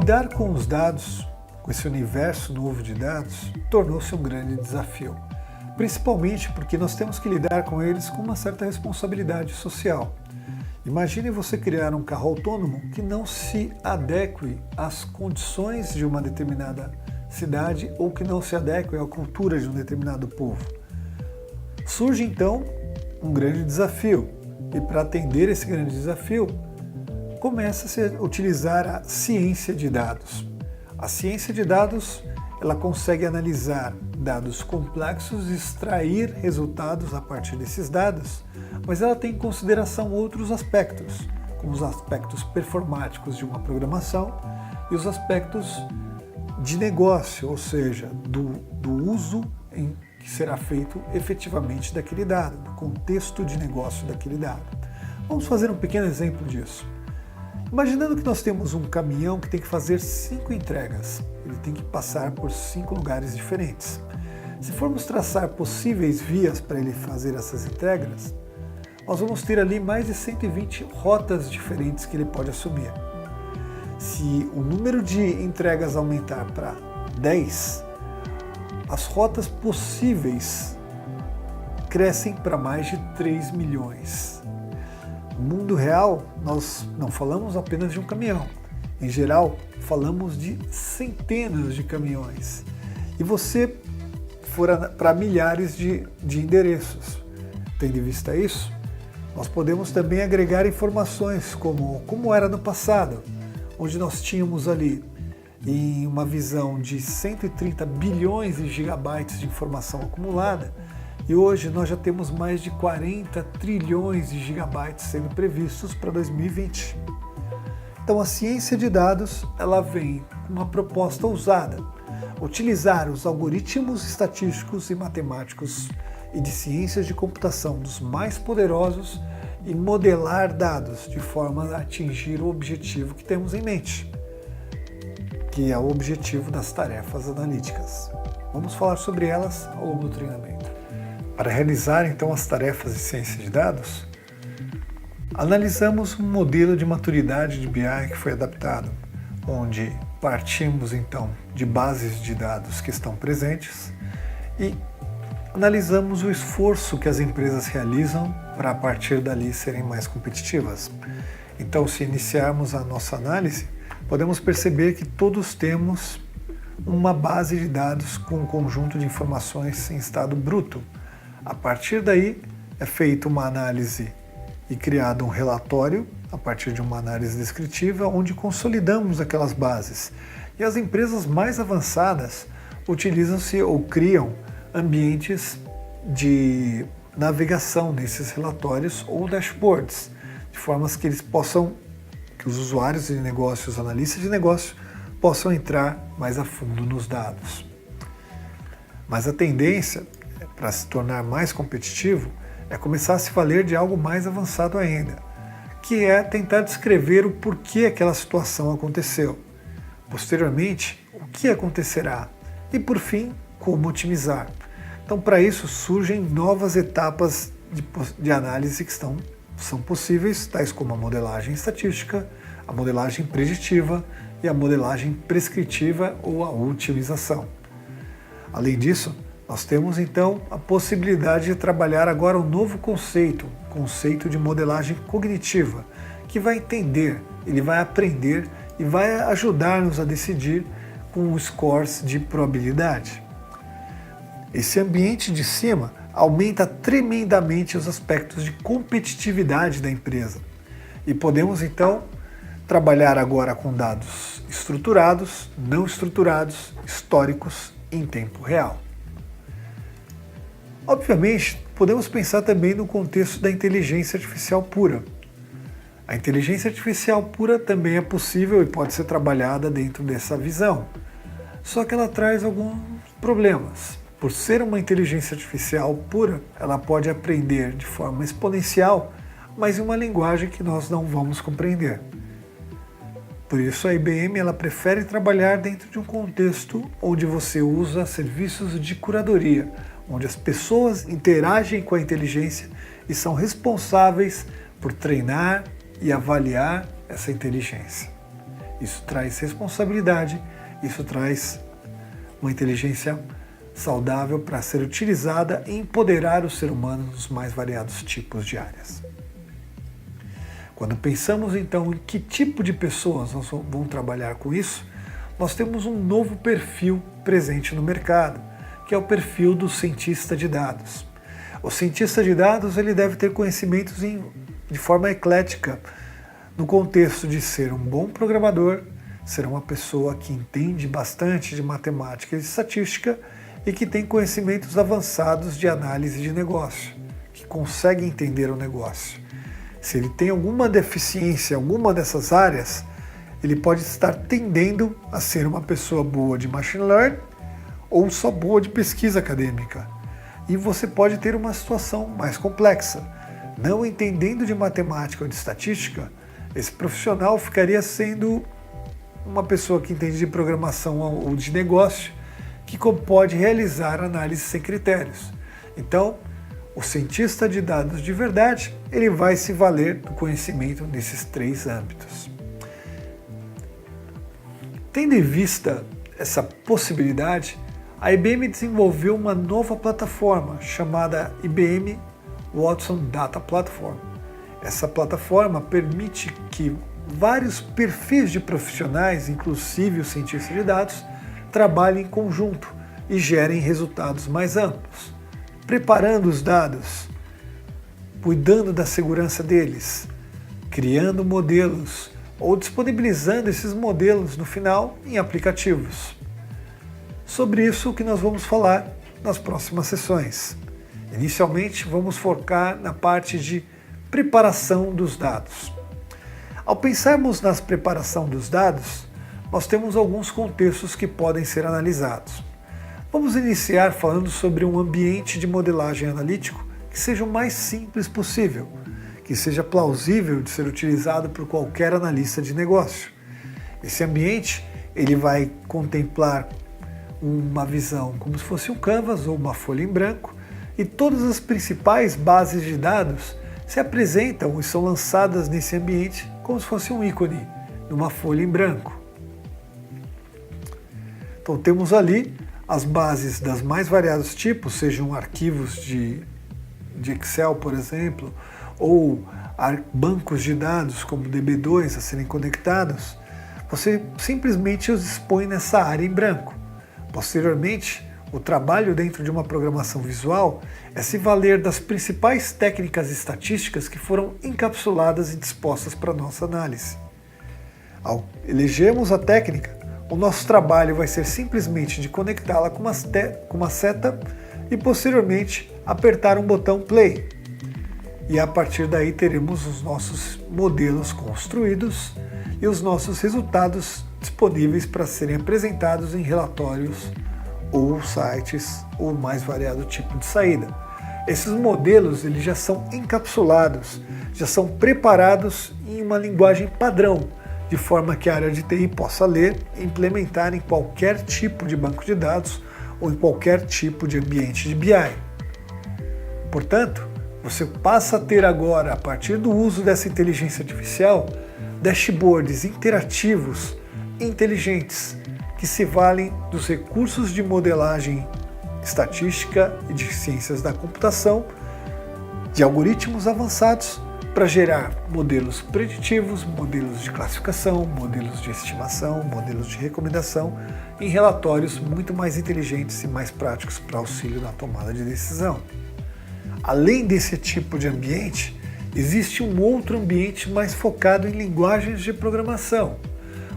Lidar com os dados, com esse universo novo de dados, tornou-se um grande desafio, principalmente porque nós temos que lidar com eles com uma certa responsabilidade social. Imagine você criar um carro autônomo que não se adeque às condições de uma determinada cidade ou que não se adeque à cultura de um determinado povo. Surge então um grande desafio, e para atender esse grande desafio, começa-se a utilizar a ciência de dados. A ciência de dados, ela consegue analisar dados complexos e extrair resultados a partir desses dados, mas ela tem em consideração outros aspectos, como os aspectos performáticos de uma programação e os aspectos de negócio, ou seja, do uso que será feito efetivamente daquele dado, do contexto de negócio daquele dado. Vamos fazer um pequeno exemplo disso. Imaginando que nós temos um caminhão que tem que fazer 5 entregas, ele tem que passar por 5 lugares diferentes. Se formos traçar possíveis vias para ele fazer essas entregas, nós vamos ter ali mais de 120 rotas diferentes que ele pode assumir. Se o número de entregas aumentar para 10, as rotas possíveis crescem para mais de 3 milhões. No mundo real, nós não falamos apenas de um caminhão. Em geral, falamos de centenas de caminhões. E você for para milhares de endereços. Tendo em vista isso, nós podemos também agregar informações como era no passado, onde nós tínhamos ali, em uma visão de 130 bilhões de gigabytes de informação acumulada, e hoje nós já temos mais de 40 trilhões de gigabytes sendo previstos para 2020. Então a ciência de dados, ela vem com uma proposta ousada: utilizar os algoritmos estatísticos e matemáticos e de ciências de computação dos mais poderosos e modelar dados de forma a atingir o objetivo que temos em mente, que é o objetivo das tarefas analíticas. Vamos falar sobre elas ao longo do treinamento. Para realizar então as tarefas de ciência de dados, analisamos um modelo de maturidade de BI que foi adaptado, onde partimos então de bases de dados que estão presentes e analisamos o esforço que as empresas realizam para a partir dali serem mais competitivas. Então, se iniciarmos a nossa análise, podemos perceber que todos temos uma base de dados com um conjunto de informações em estado bruto. A partir daí é feita uma análise e criado um relatório a partir de uma análise descritiva onde consolidamos aquelas bases. E as empresas mais avançadas utilizam-se ou criam ambientes de navegação nesses relatórios ou dashboards, de formas que que os usuários de negócios, os analistas de negócio, possam entrar mais a fundo nos dados. Mas a tendência para se tornar mais competitivo é começar a se valer de algo mais avançado ainda, que é tentar descrever o porquê aquela situação aconteceu, posteriormente, o que acontecerá e, por fim, como otimizar. Então, para isso, surgem novas etapas de análise que são possíveis, tais como a modelagem estatística, a modelagem preditiva e a modelagem prescritiva ou a otimização. Além disso, nós temos então a possibilidade de trabalhar agora um novo conceito, o conceito de modelagem cognitiva, que vai entender, ele vai aprender e vai ajudar-nos a decidir com scores de probabilidade. Esse ambiente de cima aumenta tremendamente os aspectos de competitividade da empresa. E podemos então trabalhar agora com dados estruturados, não estruturados, históricos em tempo real. Obviamente, podemos pensar também no contexto da inteligência artificial pura. A inteligência artificial pura também é possível e pode ser trabalhada dentro dessa visão. Só que ela traz alguns problemas. Por ser uma inteligência artificial pura, ela pode aprender de forma exponencial, mas em uma linguagem que nós não vamos compreender. Por isso a IBM ela prefere trabalhar dentro de um contexto onde você usa serviços de curadoria, onde as pessoas interagem com a inteligência e são responsáveis por treinar e avaliar essa inteligência. Isso traz responsabilidade, isso traz uma inteligência saudável para ser utilizada e empoderar o ser humano nos mais variados tipos de áreas. Quando pensamos então em que tipo de pessoas nós vamos trabalhar com isso, nós temos um novo perfil presente no mercado, que é o perfil do cientista de dados. O cientista de dados ele deve ter conhecimentos de forma eclética, no contexto de ser um bom programador, ser uma pessoa que entende bastante de matemática e de estatística e que tem conhecimentos avançados de análise de negócio, que consegue entender o negócio. Se ele tem alguma deficiência em alguma dessas áreas, ele pode estar tendendo a ser uma pessoa boa de machine learning ou só boa de pesquisa acadêmica. E você pode ter uma situação mais complexa. Não entendendo de matemática ou de estatística, esse profissional ficaria sendo uma pessoa que entende de programação ou de negócio, que pode realizar análise sem critérios. Então, o cientista de dados de verdade, ele vai se valer do conhecimento nesses 3 âmbitos. Tendo em vista essa possibilidade, a IBM desenvolveu uma nova plataforma chamada IBM Watson Data Platform. Essa plataforma permite que vários perfis de profissionais, inclusive os cientistas de dados, trabalhem em conjunto e gerem resultados mais amplos, preparando os dados, cuidando da segurança deles, criando modelos ou disponibilizando esses modelos no final em aplicativos. Sobre isso que nós vamos falar nas próximas sessões. Inicialmente, vamos focar na parte de preparação dos dados. Ao pensarmos na preparação dos dados, nós temos alguns contextos que podem ser analisados. Vamos iniciar falando sobre um ambiente de modelagem analítico que seja o mais simples possível, que seja plausível de ser utilizado por qualquer analista de negócio. Esse ambiente ele vai contemplar uma visão como se fosse um canvas ou uma folha em branco, e todas as principais bases de dados se apresentam e são lançadas nesse ambiente como se fosse um ícone numa folha em branco. Então temos ali as bases das mais variados tipos, sejam arquivos de Excel, por exemplo, ou bancos de dados como DB2 a serem conectados. Você simplesmente os expõe nessa área em branco. Posteriormente, o trabalho dentro de uma programação visual é se valer das principais técnicas estatísticas que foram encapsuladas e dispostas para a nossa análise. Ao elegermos a técnica, o nosso trabalho vai ser simplesmente de conectá-la com uma seta e posteriormente apertar um botão play. E a partir daí teremos os nossos modelos construídos e os nossos resultados disponíveis para serem apresentados em relatórios ou sites ou mais variado tipo de saída. Esses modelos eles já são encapsulados, já são preparados em uma linguagem padrão, de forma que a área de TI possa ler e implementar em qualquer tipo de banco de dados ou em qualquer tipo de ambiente de BI. Portanto, você passa a ter agora, a partir do uso dessa inteligência artificial, dashboards interativos, inteligentes, que se valem dos recursos de modelagem estatística e de ciências da computação, de algoritmos avançados, para gerar modelos preditivos, modelos de classificação, modelos de estimação, modelos de recomendação, em relatórios muito mais inteligentes e mais práticos para auxílio na tomada de decisão. Além desse tipo de ambiente, existe um outro ambiente mais focado em linguagens de programação,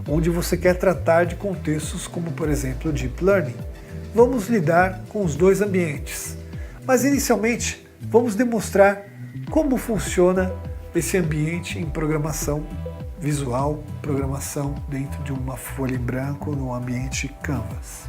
onde você quer tratar de contextos como, por exemplo, Deep Learning. Vamos lidar com os dois ambientes, mas inicialmente vamos demonstrar como funciona esse ambiente em programação visual, programação dentro de uma folha em branco no ambiente Canvas.